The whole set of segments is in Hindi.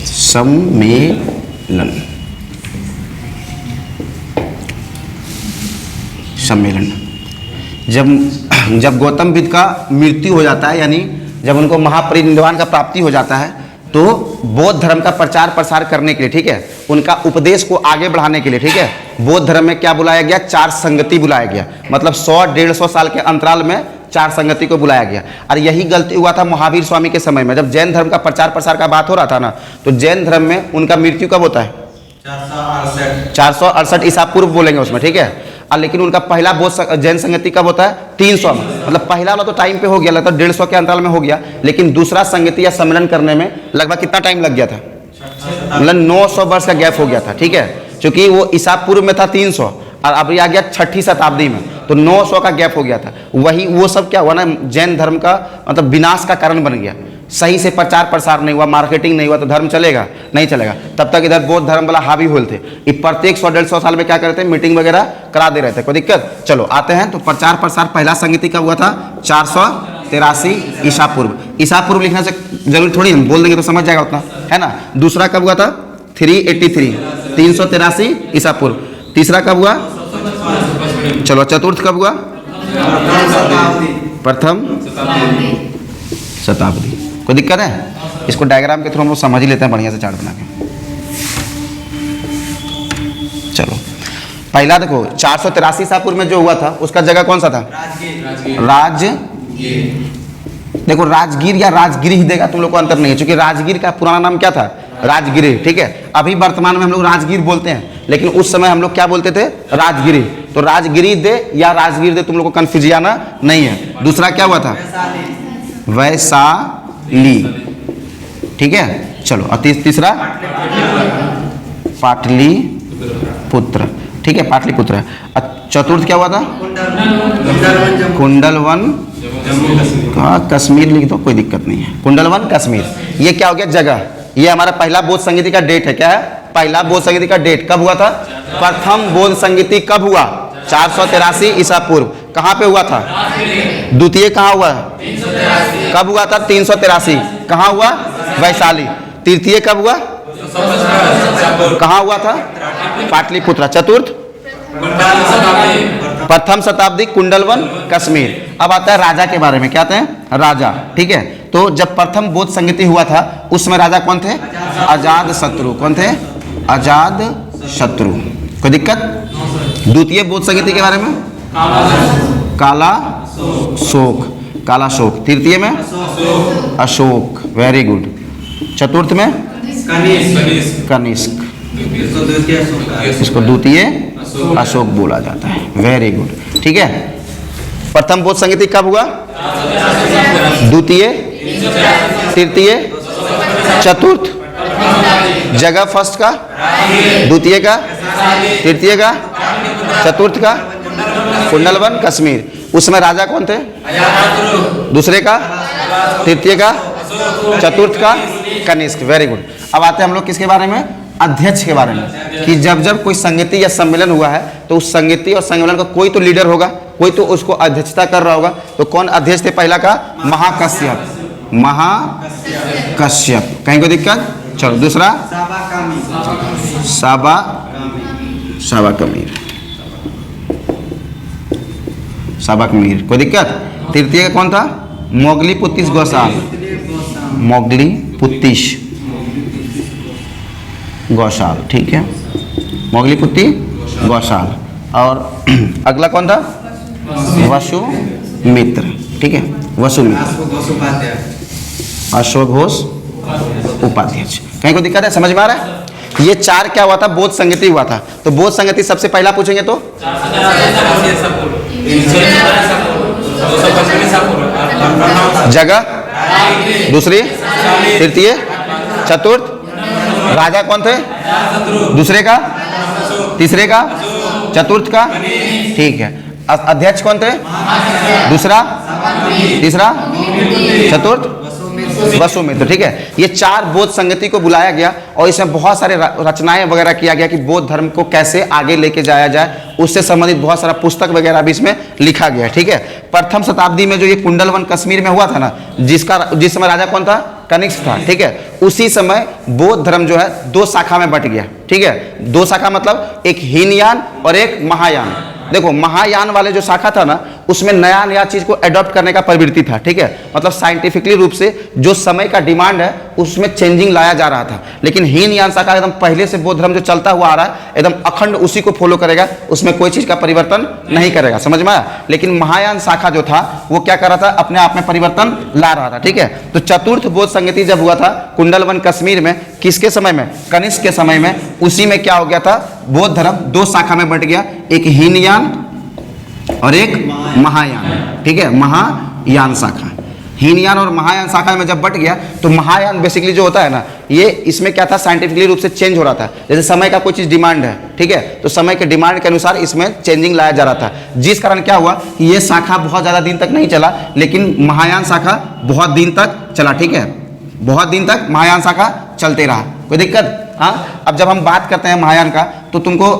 सम्मेलन, सम्मेलन। जब गौतम बुद्ध का मृत्यु हो जाता है, यानी जब उनको महापरिनिर्वाण का प्राप्ति हो जाता है, तो बौद्ध धर्म का प्रचार प्रसार करने के लिए, ठीक है, उनका उपदेश को आगे बढ़ाने के लिए, ठीक है, बौद्ध धर्म में क्या बुलाया गया? 4 संगति बुलाया गया। मतलब 100-150 साल के अंतराल में 4 संगति को बुलाया गया। और यही गलती हुआ था महावीर स्वामी के समय में, जब जैन धर्म का प्रचार प्रसार का बात हो रहा था ना, तो जैन धर्म में उनका मृत्यु कब होता है? 468 ईसा पूर्व बोलेंगे उसमें, ठीक है। और लेकिन उनका पहला बौद्ध जैन संगति कब होता है? 300 में। मतलब पहला वाला तो टाइम पे हो गया, लगता है 150 के अंतराल में हो गया, लेकिन दूसरा संगति या सम्मेलन करने में लगभग कितना टाइम लग गया था? मतलब 900 वर्ष का गैप हो गया था, ठीक है। क्योंकि वो ईसा पूर्व में था 300 और अभी आ गया 6ठी शताब्दी में, तो 900 का गैप हो गया था। वही वो सब क्या हुआ ना, जैन धर्म का मतलब विनाश का कारण बन गया। सही से प्रचार प्रसार नहीं हुआ, मार्केटिंग नहीं हुआ, तो धर्म चलेगा? नहीं चलेगा। तब तक इधर बौद्ध धर्म वाला हावी हुए थे। ये प्रत्येक 100-150 साल में क्या करते हैं? मीटिंग वगैरह करा दे रहे थे। कोई दिक्कत? चलो आते हैं। तो प्रचार प्रसार पहला संगति कब हुआ था? 483 ईसा पूर्व। ईसा पूर्व लिखने से जरूरी थोड़ी, हम बोल देंगे तो समझ जाएगा उतना, है ना। दूसरा कब हुआ था? 383 ईसा पूर्व। तीसरा कब हुआ? चलो चतुर्थ कब हुआ? प्रथम शताब्दी। कोई दिक्कत है? इसको डायग्राम के थ्रू हम लोग समझ ही लेते हैं बढ़िया से चार्ट बना के। चलो पहला देखो 483 ईसा पूर्व में जो हुआ था उसका जगह कौन सा था? राजगीर। देखो राजगीर या राजगिरी ही देगा, तुम लोग को अंतर नहीं है, क्योंकि राजगीर का पुराना नाम क्या था? राजगिरी, ठीक है। अभी वर्तमान में हम लोग राजगीर बोलते हैं, लेकिन उस समय हम लोग क्या बोलते थे? राजगिरी। तो राजगिरी दे या राजगीर दे, तुम लोग को कंफ्यूज आना नहीं है। दूसरा क्या हुआ था? वैशाली, ठीक है। चलो और तीसरा पाटलिपुत्र, ठीक है, पाटलिपुत्र। चतुर्थ क्या हुआ था? कुंडलवन कश्मीर लिख दो, कोई दिक्कत नहीं है। कुंडलवन कश्मीर, ये क्या हो गया? जगह। ये हमारा पहला बौद्ध संगति का डेट है। क्या है? पहला बौद्ध संगति का डेट कब हुआ था? प्रथम बौद्ध संगति कब हुआ? 483 ईसा पूर्व। कहाँ पे हुआ था? द्वितीय कहाँ हुआ? कब हुआ था? 383। कहाँ हुआ? वैशाली। तृतीय कब हुआ? कहाँ हुआ था? पाटलिपुत्र। चतुर्थ प्रथम शताब्दी कुंडलवन कश्मीर। अब आता है राजा के बारे में। क्या आते हैं? राजा, ठीक है। तो जब प्रथम बौद्ध संगति हुआ था उसमें राजा कौन थे? अजात शत्रु। कौन थे? अजात शत्रु। कोई दिक्कत? द्वितीय बौद्ध संगति के बारे में? काला शोक, काला शोक। तृतीय में? Ashok, very good. चतुर्थ में? कनिष्क, इसको द्वितीय अशोक बोला जाता है। वेरी गुड, ठीक है। प्रथम बौद्ध संगति कब हुआ? द्वितीय, तृतीय, चतुर्थ। जगह फर्स्ट का, द्वितीय का, तृतीय का, चतुर्थ का कुंडलवन कश्मीर। उसमें राजा कौन थे? दूसरे का, तृतीय का, चतुर्थ का कनिष्क। Very good. अब आते हैं हम लोग किसके बारे में? अध्यक्ष के बारे में, कि जब जब कोई संगति या सम्मेलन हुआ है तो उस संगति और सम्मेलन का कोई तो लीडर होगा, कोई तो उसको अध्यक्षता कर रहा होगा। तो कौन अध्यक्ष थे? पहला का महाकश्यप, महाकश्यप। कहीं कोई दिक्कत? चलो दूसरा साबाकमीर, साबाकमीर। कोई दिक्कत? तृतीय का कौन था? मोगलीपुत्तिस गौसाल, मोगलीपुत्तिस गौशाल, ठीक है, मोगलीपुत्ति गौशाल। और अगला कौन था? वसुमित्र, ठीक है, वसुमित्र। अशोक घोष उपाध्यक्ष। कहीं को दिक्कत है? समझ में आ रहा है? ये 4 क्या हुआ था? बौद्ध संगति हुआ था। तो बौद्ध संगति सबसे पहला पूछेंगे तो जगह, दूसरी, तृतीय, चतुर्थ। राजा कौन थे? दूसरे का, तीसरे का, चतुर्थ का, ठीक है। अध्यक्ष कौन थे? दूसरा, तीसरा, चतुर्थ, वसुमित्र, ठीक है। ये 4 बौद्ध संगति को बुलाया गया और इसमें बहुत सारे रचनाएं वगैरह किया गया कि बौद्ध धर्म को कैसे आगे लेके जाया जाए, उससे संबंधित बहुत सारा पुस्तक वगैरह भी इसमें लिखा गया है, ठीक है। प्रथम शताब्दी में जो ये कुंडलवन कश्मीर में हुआ था ना, जिस समय राजा कौन था? कनिष्क था, ठीक है। उसी समय बौद्ध धर्म जो है दो शाखा में बट गया, ठीक है। दो शाखा मतलब एक हीनयान और एक महायान। देखो महायान वाले जो शाखा था ना, उसमें नया नया चीज को अडॉप्ट करने का प्रवृत्ति था, ठीक है। मतलब साइंटिफिकली रूप से जो समय का डिमांड है उसमें चेंजिंग लाया जा रहा था। लेकिन हीनयान शाखा एकदम पहले से बौद्ध धर्म जो चलता हुआ आ रहा है एकदम अखंड उसी को फॉलो करेगा, उसमें कोई चीज का परिवर्तन नहीं करेगा, समझ में आया। लेकिन महायान शाखा जो था वो क्या कर रहा था, अपने आप में परिवर्तन ला रहा था, ठीक है। तो चतुर्थ बौद्ध संगति जब हुआ था कुंडलवन कश्मीर में, किसके समय में, कनिष्क के समय में, उसी में क्या हो गया था, बौद्ध धर्म दो शाखा में बट गया, एक हीनयान और एक महायान, ठीक है। महायान शाखा, हीनयान और महायान शाखा में जब बट गया तो महायान बेसिकली जो होता है ना, ये इसमें क्या था, साइंटिफिकली रूप से चेंज हो रहा था। जैसे समय का कोई चीज डिमांड है, ठीक है, तो समय के डिमांड के अनुसार इसमें चेंजिंग लाया जा रहा था, जिस कारण क्या हुआ कि ये शाखा बहुत ज्यादा दिन तक नहीं चला, लेकिन महायान शाखा बहुत दिन तक चला, ठीक है। बहुत दिन तक महायान शाखा चलते रहा, कोई दिक्कत। हाँ, अब जब हम बात करते हैं महायान का तो तुमको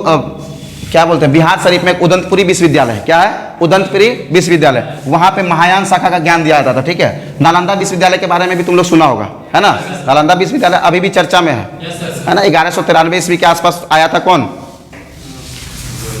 क्या बोलते हैं, बिहार शरीफ में एक उदंतपुरी विश्वविद्यालय है, क्या है, उदंतपुरी विश्वविद्यालय, वहां पे महायान शाखा का ज्ञान दिया जाता था, ठीक है। नालंदा विश्वविद्यालय के बारे में भी तुम लोग सुना होगा, है ना। नालंदा विश्वविद्यालय अभी भी चर्चा में है ना। 1193 ईस्वी के आसपास आया था कौन,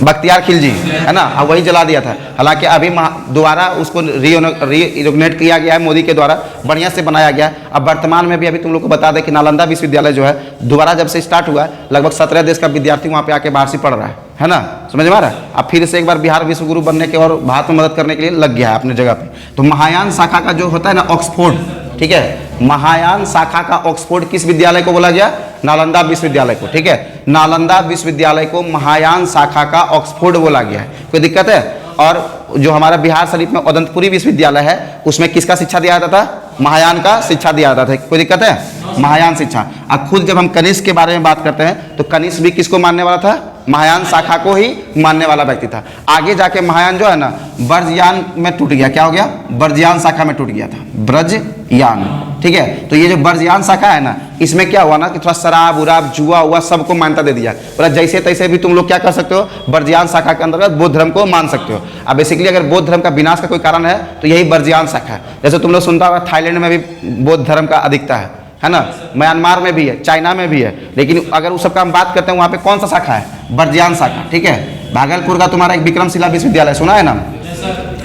बख्तियार खिलजी, है ना, अब वही जला दिया था। हालांकि अभी दोबारा उसको रीइनोग्रेट किया गया है मोदी के द्वारा, बढ़िया से बनाया गया। अब वर्तमान में भी अभी तुम लोग को बता दें कि नालंदा विश्वविद्यालय जो है दोबारा जब से स्टार्ट हुआ है, लगभग 17 देश का विद्यार्थी वहाँ पे आके बाहर से पढ़ रहा है ना, समझ में आ रहा है। अब फिर से एक बार बिहार विश्वगुरु बनने के और भारत में मदद करने के लिए लग गया है अपने जगह पे। तो महायान शाखा का जो होता है ना, ऑक्सफोर्ड, ठीक है, महायान शाखा का ऑक्सफोर्ड किस विद्यालय को बोला गया, नालंदा विश्वविद्यालय को, ठीक है। नालंदा विश्वविद्यालय को महायान शाखा का ऑक्सफोर्ड बोला गया है, कोई दिक्कत है। और जो हमारा बिहार शरीफ में उदंतपुरी विश्वविद्यालय है, उसमें किसका शिक्षा दिया जाता था, महायान का शिक्षा दिया जाता था, कोई दिक्कत है, महायान शिक्षा। अब खुद जब हम कनिष्क के बारे में बात करते हैं तो कनिष्क भी किसको मानने वाला था, महायान शाखा को ही मानने वाला व्यक्ति था। आगे जाके महायान जो है ना ब्रजयान में टूट गया, क्या हो गया, ब्रजयान शाखा में टूट गया था, ब्रजयान, ठीक है। तो ये जो ब्रजयान शाखा है ना, इसमें क्या हुआ ना कि थोड़ा शराब उराब जुआ हुआ सबको मान्यता दे दिया, मतलब जैसे तैसे भी तुम लोग क्या कर सकते हो, ब्रजयान शाखा के अंतर्गत बौद्ध धर्म को मान सकते हो। अब बेसिकली अगर बौद्ध धर्म का विनाश का कोई कारण है तो यही ब्रजयान शाखा है। जैसे तुम लोग सुनता होगा थाईलैंड में भी बौद्ध धर्म का अधिकता है ना, म्यांमार में भी है, चाइना में भी है, लेकिन अगर उस सबका हम बात करते हैं वहाँ पे कौन सा शाखा है, ब्रजयान शाखा, ठीक है। भागलपुर का तुम्हारा एक विक्रमशिला विश्वविद्यालय सुना है ना,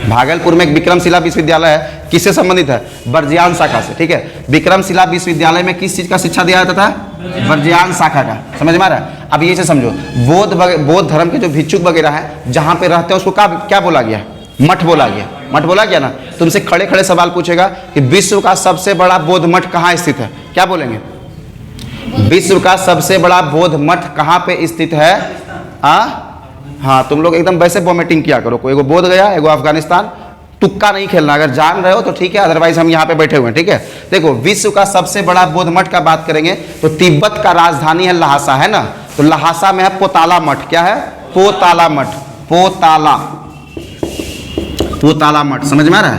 भागलपुर में एक विक्रमशिला विश्वविद्यालय है, किससे संबंधित है, ब्रजयान शाखा से, ठीक है। विक्रमशिला विश्वविद्यालय में किस चीज का शिक्षा दिया जाता था, ब्रजयान शाखा का, समझ में आ रहा है। अब ये से समझो, बौद्ध धर्म के जो भिक्षुक वगैरह है जहाँ पे रहते हैं उसको क्या बोला गया, मठ बोला गया, मठ बोला गया ना। तुमसे खड़े खड़े सवाल पूछेगा कि विश्व का सबसे बड़ा बौद्ध मठ कहाँ स्थित है, क्या बोलेंगे, विश्व का सबसे बड़ा बौद्ध मठ कहाँ पे स्थित है। हाँ, तुम लोग एकदम वैसे वॉमिटिंग किया करो, कोई एगो बौद्ध गया, एगो अफगानिस्तान, तुक्का नहीं खेलना, अगर जान रहे हो तो ठीक है, अदरवाइज हम यहाँ पे बैठे हुए हैं, ठीक है। देखो विश्व का सबसे बड़ा बौद्ध मठ का बात करेंगे तो तिब्बत का राजधानी है लहासा, है ना। तो लहासा में है पोताला मठ, क्या है, पोताला मठ, पोताला मठ, समझ में आ रहा है।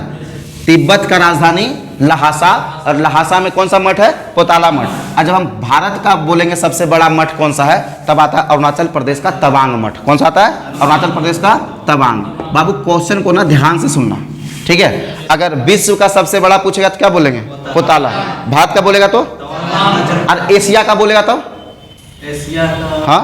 तिब्बत का राजधानी लहासा, और लहासा में कौन सा मठ है, पोताला मठ। और जब हम भारत का बोलेंगे सबसे बड़ा मठ कौन सा है, तब आता है अरुणाचल प्रदेश का तवांग मठ। कौन सा आता है, अरुणाचल प्रदेश का तवांग। बाबू क्वेश्चन को ना ध्यान से सुनना, ठीक है। अगर विश्व का सबसे बड़ा पूछेगा तो क्या बोलेंगे, पोताला। भारत का बोलेगा तो, और एशिया का बोलेगा तो, हाँ,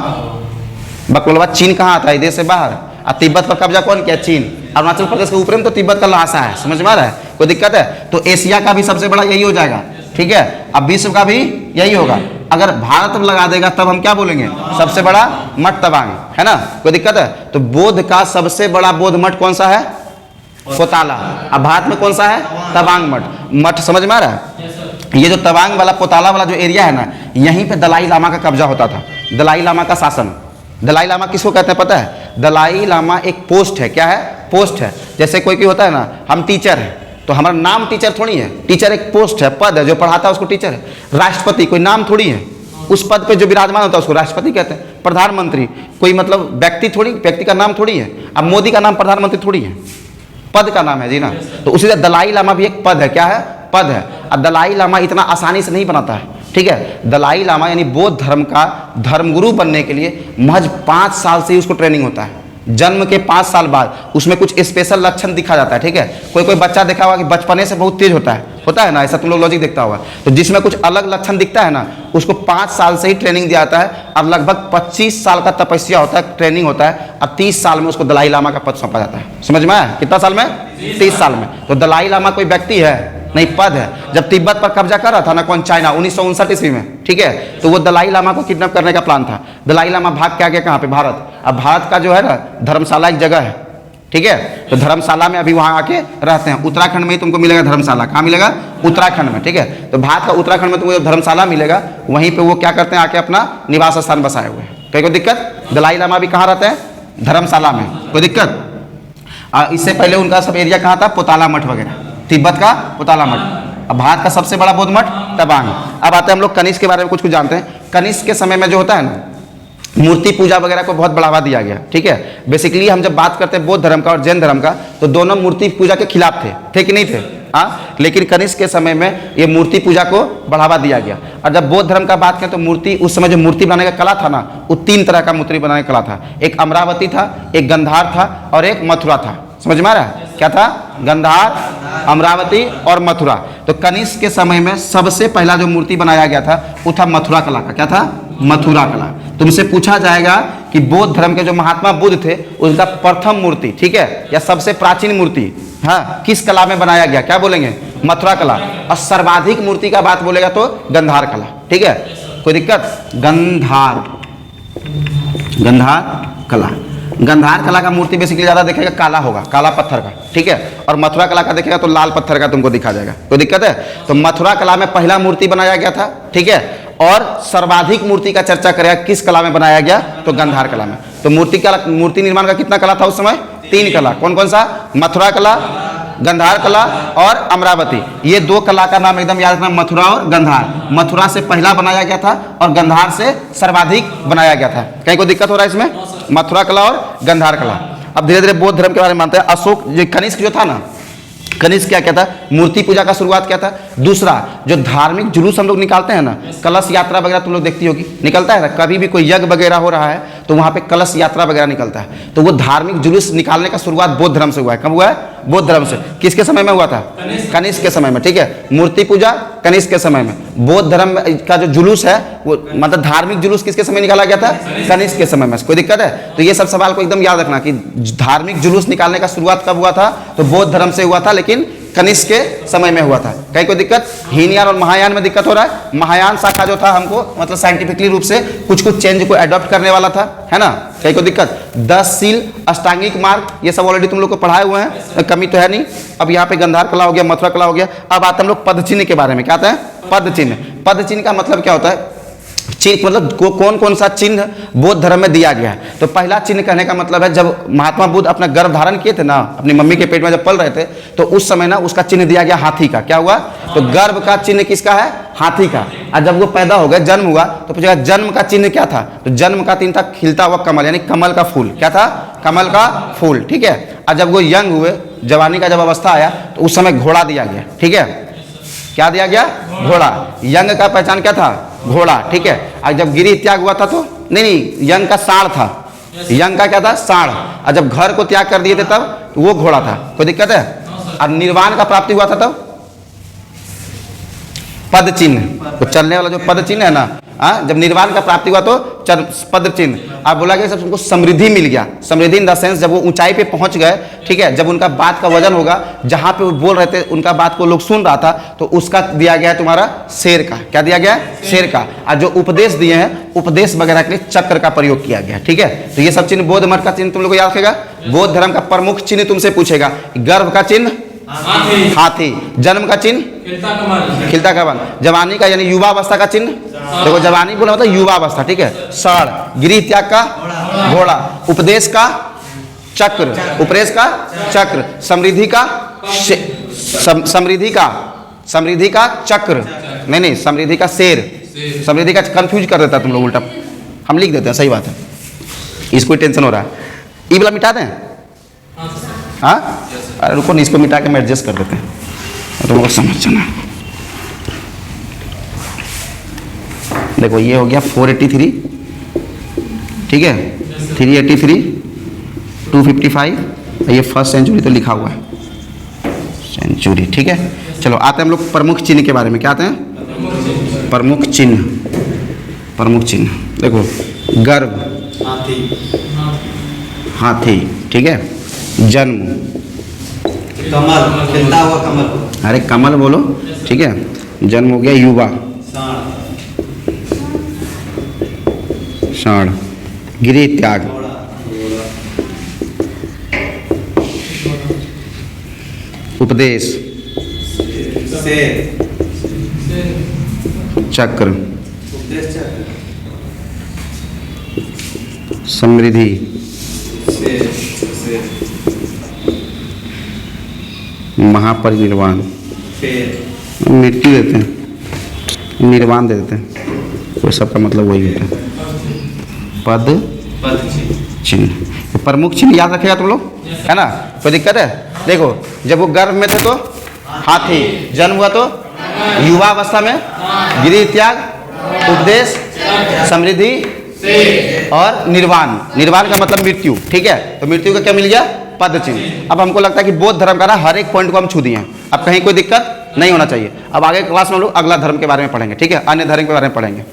बकलोलवा। चीन कहाँ आता है, देश से बाहर। और तिब्बत पर कब्जा कौन किया, चीन। अरुणाचल प्रदेश के ऊपर में तो तिब्बत का लहासा है, समझ में आ रहा है, कोई दिक्कत है। तो एशिया का भी सबसे बड़ा यही हो जाएगा, ठीक है। अब विश्व का भी यही होगा। अगर भारत लगा देगा तब हम क्या बोलेंगे, सबसे बड़ा मठ तवांग, है ना, कोई दिक्कत है। तो बौद्ध का सबसे बड़ा बौद्ध मठ कौन सा है, पोताला। अब भारत में कौन सा है, तवांग मठ, समझ में आ रहा है। ये जो तवांग वाला पोताला वाला जो एरिया है ना, यहीं पे दलाई लामा का कब्जा होता था, दलाई लामा का शासन। दलाई लामा किसको कहते हैं पता है, दलाई लामा एक पोस्ट है, क्या है, पोस्ट है। जैसे कोई होता है ना, हम टीचर हैं तो हमारा नाम टीचर थोड़ी है, टीचर एक पोस्ट है, पद है, जो पढ़ाता है उसको टीचर है। राष्ट्रपति कोई नाम थोड़ी है, उस पद पे जो विराजमान होता है उसको राष्ट्रपति कहते हैं। प्रधानमंत्री कोई मतलब व्यक्ति थोड़ी, व्यक्ति का नाम थोड़ी है। अब मोदी का नाम प्रधानमंत्री थोड़ी है, पद का नाम है जी ना। तो उसी तरह दलाई लामा भी एक पद है, क्या है, पद है। अब दलाई लामा इतना आसानी से नहीं बनाता है, ठीक है। दलाई लामा यानी बौद्ध धर्म का धर्मगुरु बनने के लिए महज 5 साल से ही उसको ट्रेनिंग होता है। जन्म के 5 साल बाद उसमें कुछ स्पेशल लक्षण दिखा जाता है, ठीक है। कोई बच्चा देखा होगा कि बचपने से बहुत तेज होता है, होता है ना, ऐसा तुम लोग लॉजिक देखता होगा। तो जिसमें कुछ अलग लक्षण दिखता है ना, उसको 5 साल से ही ट्रेनिंग दिया जाता है और लगभग 25 साल का तपस्या होता है, ट्रेनिंग होता है, और 30 साल में उसको दलाई लामा का पद सौंपा जाता है। समझ में आया? कितना साल में? 30 साल में। तो दलाई लामा कोई व्यक्ति है नहीं, पद है। जब तिब्बत पर कब्जा कर रहा था ना कौन, चाइना, 1959 ईस्वी में, ठीक है, तो वो दलाई लामा को किडनैप करने का प्लान था। दलाई लामा भाग के आ गया कहाँ पे? भारत। अब भारत का जो है ना धर्मशाला एक जगह है, ठीक है, तो धर्मशाला में अभी वहाँ आके रहते हैं। उत्तराखंड में ही तुमको मिलेगा धर्मशाला। कहाँ मिलेगा? उत्तराखंड में, ठीक है। तो भारत का उत्तराखंड में तुमको धर्मशाला मिलेगा, वहीं पे वो क्या करते हैं, आके अपना निवास स्थान बसाए हुए हैं। कोई दिक्कत? दलाई लामा भी कहाँ रहते हैं? धर्मशाला में। कोई दिक्कत? इससे पहले उनका सब एरिया कहाँ था? पोताला मठ वगैरह, तिब्बत का पोताला मठ। अब भारत का सबसे बड़ा बौद्ध मठ तवांग। अब आते हैं हम लोग कनिष्क के बारे में कुछ जानते हैं। कनिष्क के समय में जो होता है ना, मूर्ति पूजा वगैरह को बहुत बढ़ावा दिया गया, ठीक है। बेसिकली हम जब बात करते हैं बौद्ध धर्म का और जैन धर्म का, तो दोनों मूर्ति पूजा के खिलाफ थे कि नहीं थे? हाँ, लेकिन कनिष्क के समय में ये मूर्ति पूजा को बढ़ावा दिया गया। और जब बौद्ध धर्म का बात करें तो मूर्ति, उस समय जो मूर्ति बनाने का कला था ना, वो 3 तरह का मूर्ति बनाने का कला था। एक अमरावती था, एक गंधार था और एक मथुरा था। समझ में आ रहा है? क्या था? गंधार, अमरावती और मथुरा। तो कनिष्क के समय में सबसे पहला जो मूर्ति बनाया गया था वो था मथुरा कला का। क्या था? मथुरा कला। तुमसे पूछा जाएगा कि बौद्ध धर्म के जो महात्मा बुद्ध थे उनका प्रथम मूर्ति, ठीक है, या सबसे प्राचीन मूर्ति, हाँ, किस कला में बनाया गया? क्या बोलेंगे? मथुरा कला। और सर्वाधिक मूर्ति का बात बोलेगा तो गंधार कला, ठीक है। कोई दिक्कत? गंधार कला। गंधार कला का मूर्ति बेसिकली ज़्यादा देखेगा काला होगा, काला पत्थर का, ठीक है। और मथुरा कला का देखेगा तो लाल पत्थर का तुमको दिखा जाएगा। कोई दिक्कत है? तो मथुरा कला में पहला मूर्ति बनाया गया था, ठीक है। और सर्वाधिक मूर्ति का चर्चा करेगा किस कला में बनाया गया? तो गंधार कला में। तो मूर्ति निर्माण का कितना कला था उस समय? 3 कला। कौन कौन सा? मथुरा कला, गंधार कला और अमरावती। ये 2 कला का नाम एकदम याद रखना, मथुरा और गंधार। मथुरा से पहला बनाया गया था और गंधार से सर्वाधिक बनाया गया था। कहीं कोई दिक्कत हो रहा है इसमें? मथुरा कला और गंधार कला। अब धीरे धीरे बौद्ध धर्म के बारे में मानते हैं। अशोक, जो कनिष्क जो था ना, कनिष्क क्या कहता है? मूर्ति पूजा का शुरुआत क्या था। दूसरा, जो धार्मिक जुलूस हम लोग निकालते हैं ना, कलश यात्रा वगैरह तुम लोग देखती होगी, निकलता है ना, कभी भी कोई यज्ञ वगैरह हो रहा है तो वहाँ पे कलश यात्रा वगैरह निकलता है। तो वो धार्मिक जुलूस निकालने का शुरुआत बौद्ध धर्म से हुआ है। कब हुआ है? बौद्ध धर्म से। किसके समय में हुआ था? कनिष्क के समय में, ठीक है। मूर्ति पूजा कनिष्क के समय में। बौद्ध धर्म का जो जुलूस है वो मतलब धार्मिक जुलूस किसके समय निकाला गया था? कनिष्क के समय में। कोई दिक्कत है? तो ये सब सवाल को एकदम याद रखना कि धार्मिक जुलूस निकालने का शुरुआत कब हुआ था? तो बौद्ध धर्म से हुआ था, लेकिन कनिष्क के समय में हुआ था। कहीं कोई दिक्कत? हीनयान और महायान में दिक्कत हो रहा है। महायान शाखा जो था हमको मतलब साइंटिफिकली रूप से कुछ चेंज को अडॉप्ट करने वाला था, है ना। कहीं कोई दिक्कत? 10 शील, अष्टांगिक मार्ग, ये सब ऑलरेडी तुम लोग को पढ़ाए हुए हैं, कमी तो है नहीं। अब यहाँ पे गंधार कला हो गया, मथुरा कला हो गया। अब आते हम लोग पद चिन्ह के बारे में। क्या आता है? पद चिन्ह। पद चिन्ह का मतलब क्या होता है? चिन्ह मतलब कौन कौन सा चिन्ह बौद्ध धर्म में दिया गया है। तो पहला चिन्ह कहने का मतलब है, जब महात्मा बुद्ध अपना गर्भ धारण किए थे ना, अपनी मम्मी के पेट में जब पल रहे थे, तो उस समय ना उसका चिन्ह दिया गया हाथी का। क्या हुआ? तो गर्भ का चिन्ह किसका है? हाथी का। और जब वो पैदा हो गए, जन्म हुआ, तो पूछेगा जन्म का चिन्ह क्या था? तो जन्म का चिन्ह था खिलता हुआ कमल, यानी कमल का फूल। क्या था? कमल का फूल, ठीक है। और जब वो यंग हुए, जवानी का जब अवस्था आया, तो उस समय घोड़ा दिया गया, ठीक है। क्या दिया गया? घोड़ा। यंग का पहचान क्या था? घोड़ा, ठीक है। और जब गिरी त्याग हुआ था तो नहीं, यंग का साढ़ था। यंग का क्या था? साढ़। और जब घर को त्याग कर दिए थे तब वो घोड़ा था। कोई दिक्कत है? और निर्वाण का प्राप्ति हुआ था तब पद चिन्ह, तो चलने वाला जो पद चिन्ह है ना, जब निर्वाण का प्राप्ति हुआ तो पद चिन्ह। अब बोला गया सब उनको समृद्धि मिल गया। समृद्धि इन द सेंस जब वो ऊंचाई पे पहुंच गए, ठीक है, जब उनका बात का वजन होगा, जहां पे वो बोल रहे थे उनका बात को लोग सुन रहा था, तो उसका दिया गया है तुम्हारा शेर का। क्या दिया गया है? शेर का। और जो उपदेश दिए हैं, उपदेश वगैरह के लिए चक्र का प्रयोग किया गया, ठीक है। तो ये सब चिन्ह बौद्ध मठ का चिन्ह तुम लोग को याद रखेगा। बौद्ध धर्म का प्रमुख चिन्ह तुमसे पूछेगा, गर्भ का चिन्ह हाथी, जन्म का चिन्ह खिलता कमल, जवानी का यानी युवा अवस्था का चिन्ह, देखो जवानी बोला मतलब युवा अवस्था, ठीक है, साढ़, गृह त्याग का घोड़ा, उपदेश का चक्र, उपदेश का चक्र, समृद्धि का समृद्धि का चक्र, नहीं समृद्धि का शेर, समृद्धि का कंफ्यूज कर देता तुम लोग उल्टा, हम लिख देते हैं, सही बात है, इसको टेंशन हो रहा है। ई वाला मिटा दें? हाँ, अरे रुको नहीं, इसको मिटा के मैं एडजस्ट कर देते हैं, तुम लोग समझ जाना। देखो ये हो गया 483, ठीक है, 383, 255, ये फर्स्ट सेंचुरी तो लिखा हुआ है, सेंचुरी। ठीक है, चलो आते हैं हम लोग प्रमुख चिन्ह के बारे में। क्या आते हैं? प्रमुख चिन्ह। प्रमुख चिन्ह देखो, गर्भ, हाथी। ठीक है, जन्म, कमल, खिलता हुआ कमल। अरे कमल बोलो। ठीक है, जन्म हो गया युवा, षाण, गिरी त्याग, उपदेश, चक्र, समृद्धि, महापरिनिर्वाण, मृत्यु देते हैं, निर्वाण दे देते हैं, वो सबका मतलब वही होता है। पद चिन्ह, प्रमुख चिन्ह याद रखेगा तुम लोग, है ना? कोई दिक्कत है? देखो, जब वो गर्भ में थे तो हाथी, जन्म हुआ तो युवा अवस्था में गिरी त्याग, उपदेश, समृद्धि और निर्वाण। निर्वाण का मतलब मृत्यु। ठीक है, तो मृत्यु का क्या मिल गया? पद चिन्ह। अब हमको लगता है कि बौद्ध धर्म का ना हर एक पॉइंट को हम छू दिए हैं, अब कहीं कोई दिक्कत नहीं होना चाहिए। अब आगे क्लास में हम लोग अगला धर्म के बारे में पढ़ेंगे। ठीक है, अन्य धर्म के बारे में पढ़ेंगे।